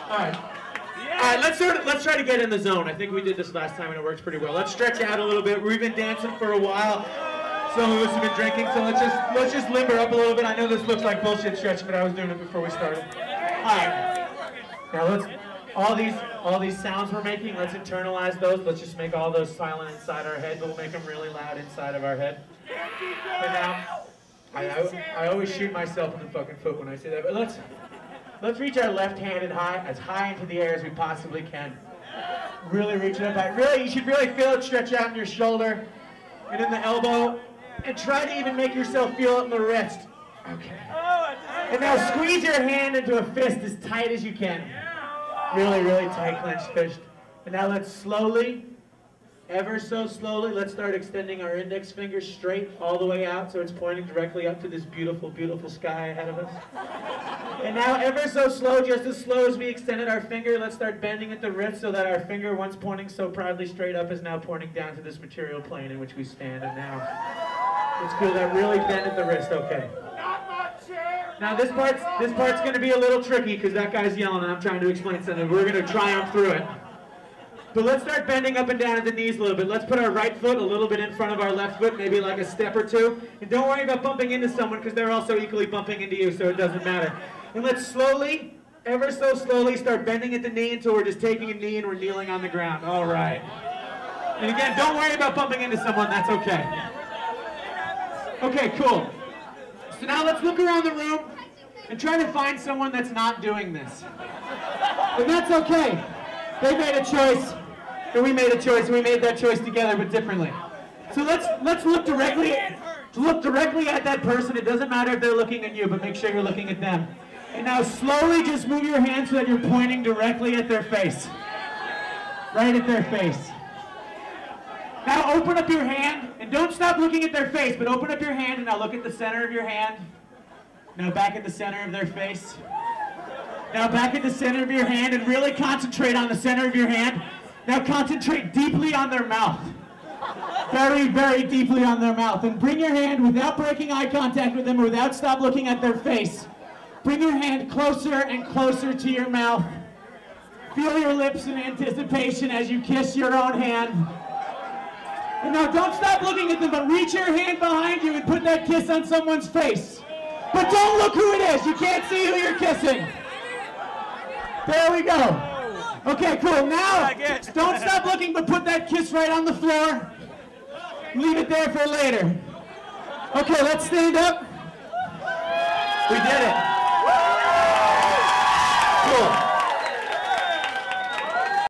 All right. All right, let's try to get in the zone. I think we did this last time and it works pretty well. Let's stretch out a little bit. We've been dancing for a while. Some of us have been drinking, so let's just limber up a little bit. I know this looks like bullshit stretching, but I was doing it before we started. All right. Now all these sounds we're making, let's internalize those. Let's just make all those silent inside our head, but we'll make them really loud inside of our head. And now, I always shoot myself in the fucking foot when I say that, but let's reach our left hand as high into the air as we possibly can. Really reach it up high. Really, you should really feel it stretch out in your shoulder and in the elbow, and try to even make yourself feel it in the wrist. Okay. And now squeeze your hand into a fist as tight as you can. Really, really tight clenched fist. And now let's slowly, ever so slowly, let's start extending our index finger straight all the way out so it's pointing directly up to this beautiful, beautiful sky ahead of us. And now ever so slow, just as slow as we extended our finger, let's start bending at the wrist so that our finger, once pointing so proudly straight up, is now pointing down to this material plane in which we stand. And now, let's feel that really bend at the wrist, okay. Now this part's going to be a little tricky because that guy's yelling and I'm trying to explain something. We're going to triumph through it. But let's start bending up and down at the knees a little bit. Let's put our right foot a little bit in front of our left foot, maybe like a step or two. And don't worry about bumping into someone because they're also equally bumping into you, so it doesn't matter. And let's slowly, ever so slowly, start bending at the knee until we're just taking a knee and we're kneeling on the ground. All right. And again, don't worry about bumping into someone. That's okay. Okay, cool. So now let's look around the room and try to find someone that's not doing this. And that's okay. They made a choice, and we made a choice, and we made that choice together, but differently. So let's look directly at that person. It doesn't matter if they're looking at you, but make sure you're looking at them. And now slowly just move your hand so that you're pointing directly at their face. Right at their face. Now open up your hand, and don't stop looking at their face, but open up your hand, and now look at the center of your hand. Now back at the center of their face. Now back at the center of your hand, and really concentrate on the center of your hand. Now concentrate deeply on their mouth. Very, very deeply on their mouth. And bring your hand, without breaking eye contact with them, or without stop looking at their face, bring your hand closer and closer to your mouth. Feel your lips in anticipation as you kiss your own hand. And now don't stop looking at them, but reach your hand behind you and put that kiss on someone's face. But don't look who it is. You can't see who you're kissing. There we go. Okay, cool. Now, don't stop looking, but put that kiss right on the floor. Leave it there for later. Okay, let's stand up. We did it.